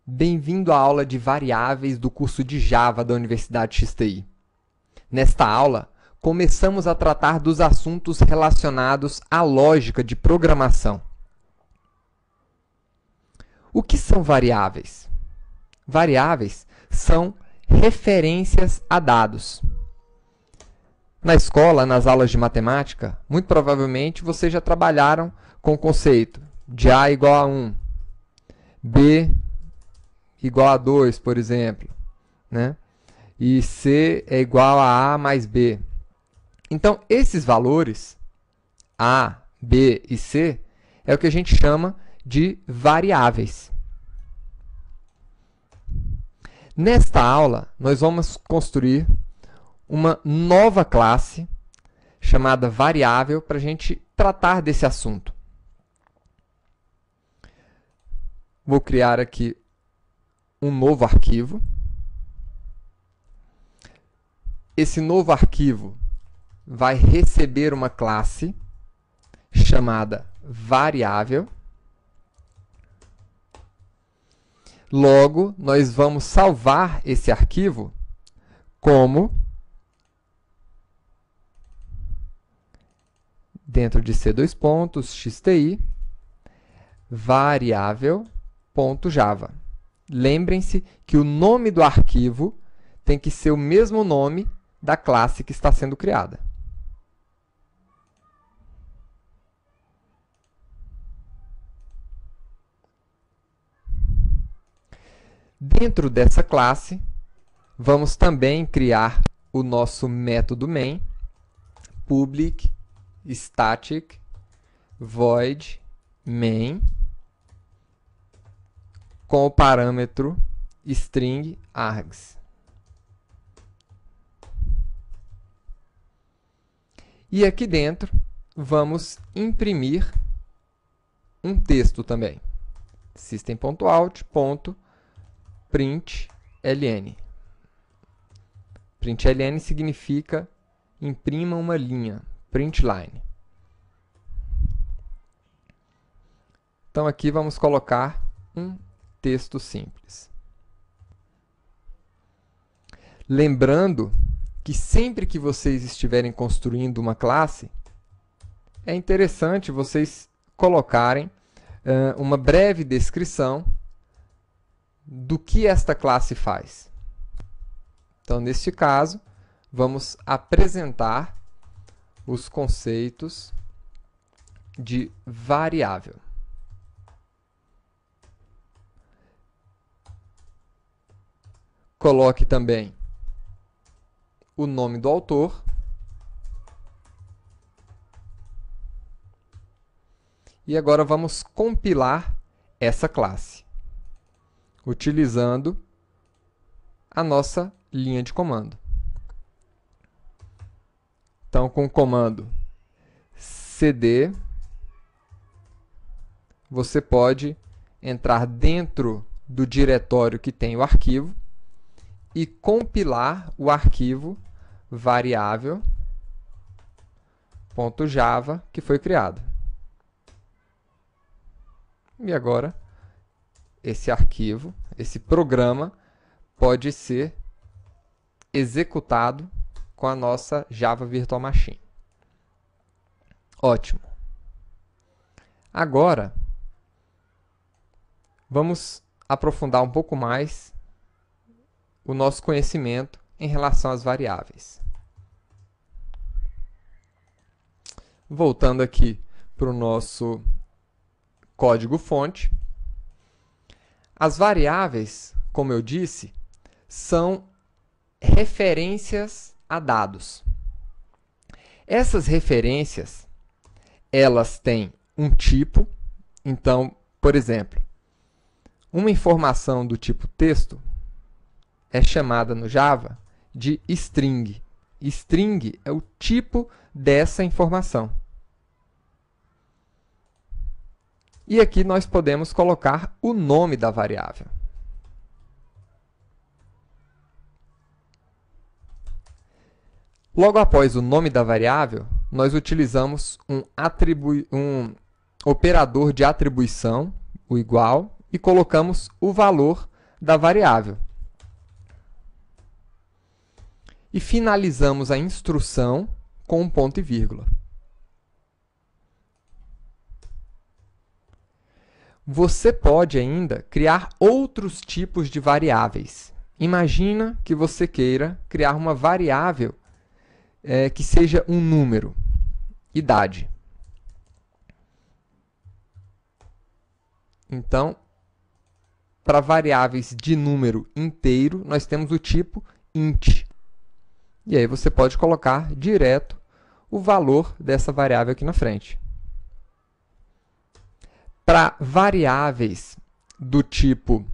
Bem-vindo à aula de variáveis do curso de Java da Universidade XTI. Nesta aula, começamos a tratar dos assuntos relacionados à lógica de programação. O que são variáveis? Variáveis são referências a dados. Na escola, nas aulas de matemática, muito provavelmente vocês já trabalharam com o conceito de A igual a 1, B igual a 2, por exemplo, né? E C é igual a A mais B. Então, esses valores, A, B e C, é o que a gente chama de variáveis. Nesta aula, nós vamos construir uma nova classe chamada variável para a gente tratar desse assunto. Vou criar aqui um novo arquivo. Esse novo arquivo vai receber uma classe chamada variável. Logo, nós vamos salvar esse arquivo como, dentro de C2.xti, variável.java. Lembrem-se que o nome do arquivo tem que ser o mesmo nome da classe que está sendo criada. Dentro dessa classe, vamos também criar o nosso método main, public static void main, com o parâmetro string args. E aqui dentro, vamos imprimir um texto também. System.out.println. Println significa imprima uma linha, println. Então, aqui vamos colocar um texto simples. Lembrando que sempre que vocês estiverem construindo uma classe, é interessante vocês colocarem uma breve descrição do que esta classe faz. Então, neste caso, vamos apresentar os conceitos de variável. Coloque também o nome do autor e agora vamos compilar essa classe, utilizando a nossa linha de comando. Então, com o comando cd, você pode entrar dentro do diretório que tem o arquivo e compilar o arquivo variável.java que foi criado. E agora, esse arquivo, esse programa, pode ser executado com a nossa Java Virtual Machine. Ótimo. Agora, vamos aprofundar um pouco mais o nosso conhecimento em relação às variáveis. Voltando aqui para o nosso código-fonte. As variáveis, como eu disse, são referências a dados. Essas referências, elas têm um tipo. Então, por exemplo, uma informação do tipo texto é chamada no Java de string. String é o tipo dessa informação. E aqui nós podemos colocar o nome da variável. Logo após o nome da variável, nós utilizamos um operador de atribuição, o igual, e colocamos o valor da variável. E finalizamos a instrução com um ponto e vírgula. Você pode ainda criar outros tipos de variáveis. Imagina que você queira criar uma variável que seja um número, idade. Então, para variáveis de número inteiro, nós temos o tipo int. E aí você pode colocar direto o valor dessa variável aqui na frente. Para variáveis do tipo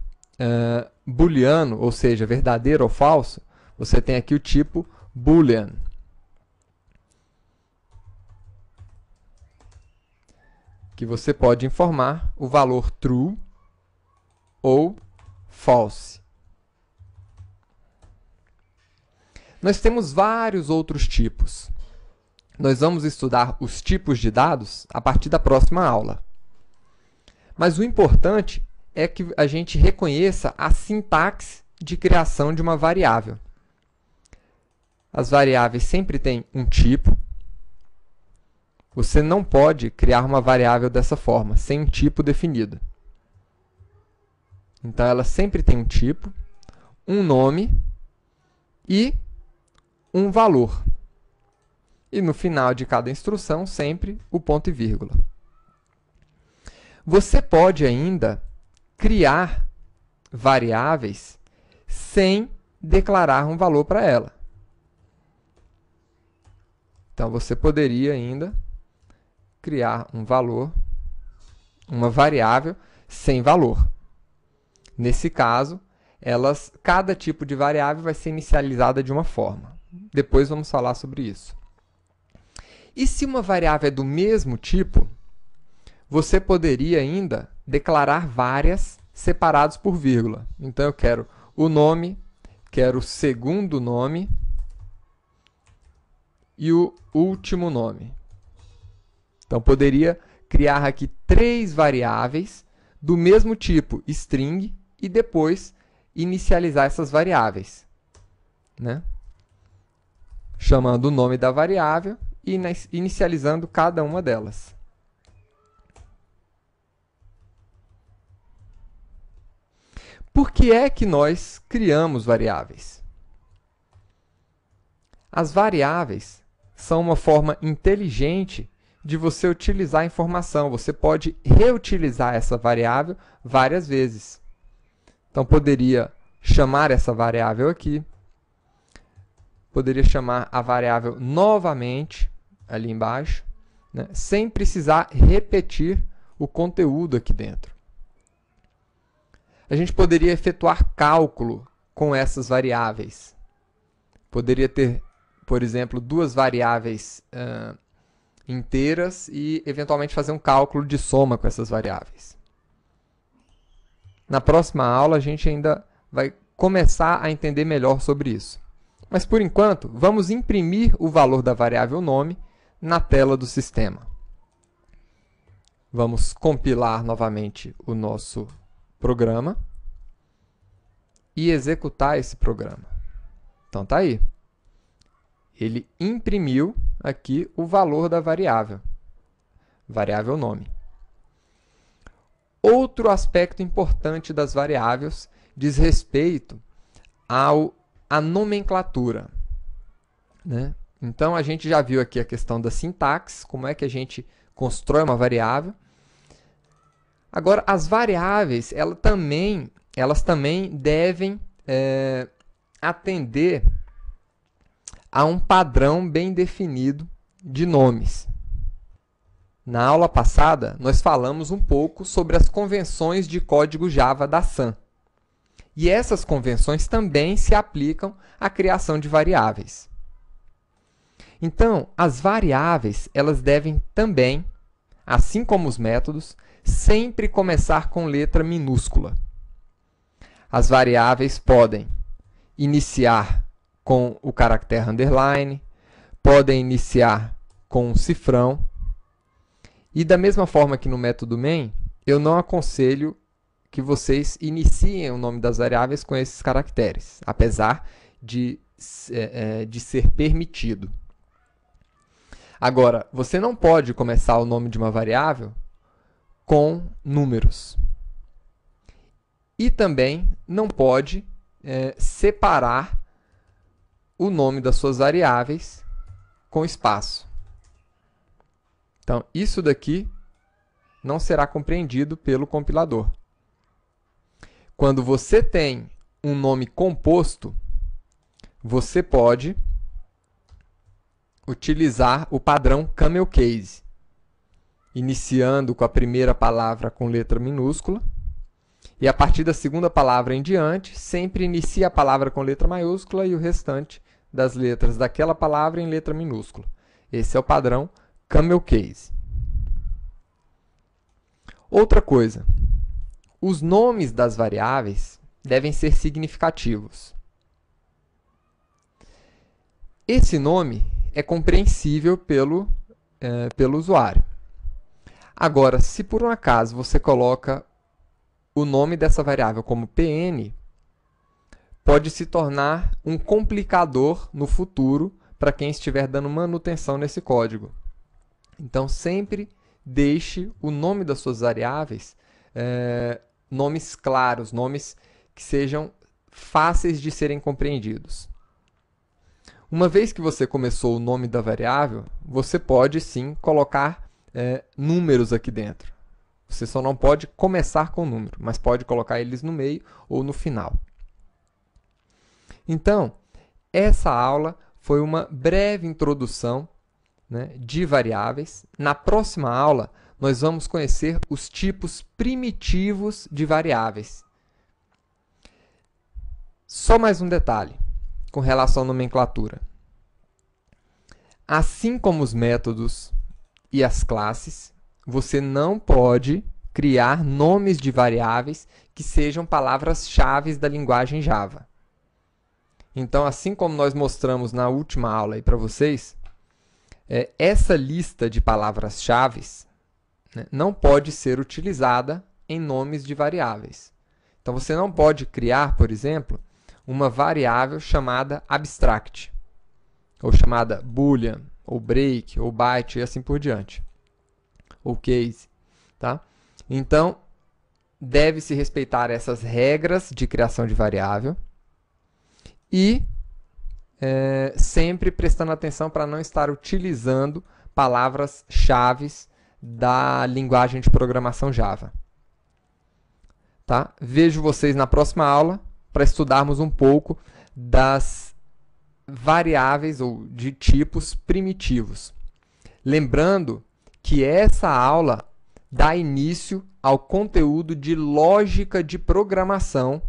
booleano, ou seja, verdadeiro ou falso, você tem aqui o tipo boolean. Que você pode informar o valor true ou false. Nós temos vários outros tipos. Nós vamos estudar os tipos de dados a partir da próxima aula. Mas o importante é que a gente reconheça a sintaxe de criação de uma variável. As variáveis sempre têm um tipo. Você não pode criar uma variável dessa forma, sem um tipo definido. Então, ela sempre tem um tipo, um nome e um valor. E no final de cada instrução, sempre o ponto e vírgula. Você pode ainda criar variáveis sem declarar um valor para ela. Então, você poderia ainda criar um valor, uma variável sem valor. Nesse caso, cada tipo de variável vai ser inicializada de uma forma. Depois vamos falar sobre isso. E se uma variável é do mesmo tipo, você poderia ainda declarar várias separadas por vírgula. Então, eu quero o nome, quero o segundo nome e o último nome. Então, poderia criar aqui 3 variáveis do mesmo tipo, string, e depois inicializar essas variáveis, né? Chamando o nome da variável e inicializando cada uma delas. Por que é que nós criamos variáveis? As variáveis são uma forma inteligente de você utilizar a informação. Você pode reutilizar essa variável várias vezes. Então, poderia chamar essa variável aqui, poderia chamar a variável novamente, ali embaixo, né, sem precisar repetir o conteúdo aqui dentro. A gente poderia efetuar cálculo com essas variáveis. Poderia ter, por exemplo, 2 variáveis inteiras e, eventualmente, fazer um cálculo de soma com essas variáveis. Na próxima aula, a gente ainda vai começar a entender melhor sobre isso. Mas, por enquanto, vamos imprimir o valor da variável nome na tela do sistema. Vamos compilar novamente o nosso programa e executar esse programa. Então, está aí. Ele imprimiu aqui o valor da variável nome. Outro aspecto importante das variáveis diz respeito à nomenclatura, né? Então, a gente já viu aqui a questão da sintaxe, como é que a gente constrói uma variável. Agora, as variáveis, elas também devem atender a um padrão bem definido de nomes. Na aula passada, nós falamos um pouco sobre as convenções de código Java da Sun. E essas convenções também se aplicam à criação de variáveis. Então, as variáveis, elas devem também, assim como os métodos, sempre começar com letra minúscula. As variáveis podem iniciar com o caractere underline, podem iniciar com um cifrão. E da mesma forma que no método main, eu não aconselho que vocês iniciem o nome das variáveis com esses caracteres, apesar de ser permitido. Agora, você não pode começar o nome de uma variável com números. E também não pode separar o nome das suas variáveis com espaço. Então, isso daqui não será compreendido pelo compilador. Quando você tem um nome composto, você pode utilizar o padrão camel case, iniciando com a primeira palavra com letra minúscula, e a partir da segunda palavra em diante, sempre inicia a palavra com letra maiúscula e o restante das letras daquela palavra em letra minúscula. Esse é o padrão camel case. Outra coisa, os nomes das variáveis devem ser significativos. Esse nome é compreensível pelo usuário. Agora, se por um acaso você coloca o nome dessa variável como PN, pode se tornar um complicador no futuro para quem estiver dando manutenção nesse código. Então, sempre deixe o nome das suas variáveis nomes claros, nomes que sejam fáceis de serem compreendidos. Uma vez que você começou o nome da variável, você pode sim colocar números aqui dentro. Você só não pode começar com número, mas pode colocar eles no meio ou no final. Então, essa aula foi uma breve introdução, né, de variáveis. Na próxima aula, nós vamos conhecer os tipos primitivos de variáveis. Só mais um detalhe com relação à nomenclatura. Assim como os métodos e as classes, você não pode criar nomes de variáveis que sejam palavras-chave da linguagem Java. Então, assim como nós mostramos na última aula aí para vocês, essa lista de palavras-chave, né, não pode ser utilizada em nomes de variáveis. Então, você não pode criar, por exemplo, uma variável chamada abstract, ou chamada boolean, ou break, ou byte, e assim por diante. Ou case. Tá? Então, deve-se respeitar essas regras de criação de variável e sempre prestando atenção para não estar utilizando palavras-chave da linguagem de programação Java. Tá? Vejo vocês na próxima aula para estudarmos um pouco das variáveis ou de tipos primitivos. Lembrando que essa aula dá início ao conteúdo de lógica de programação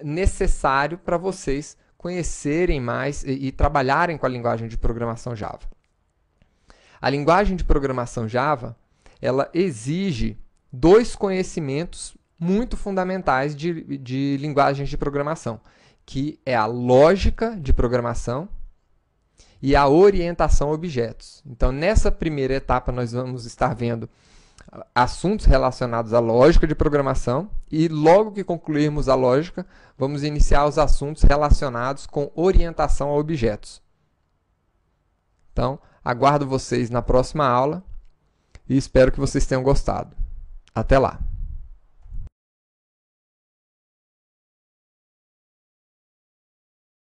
necessário para vocês conhecerem mais e trabalharem com a linguagem de programação Java. A linguagem de programação Java, ela exige dois conhecimentos muito fundamentais de linguagens de programação, que é a lógica de programação e a orientação a objetos. Então, nessa primeira etapa, nós vamos estar vendo assuntos relacionados à lógica de programação e, logo que concluirmos a lógica, vamos iniciar os assuntos relacionados com orientação a objetos. Então, aguardo vocês na próxima aula e espero que vocês tenham gostado. Até lá!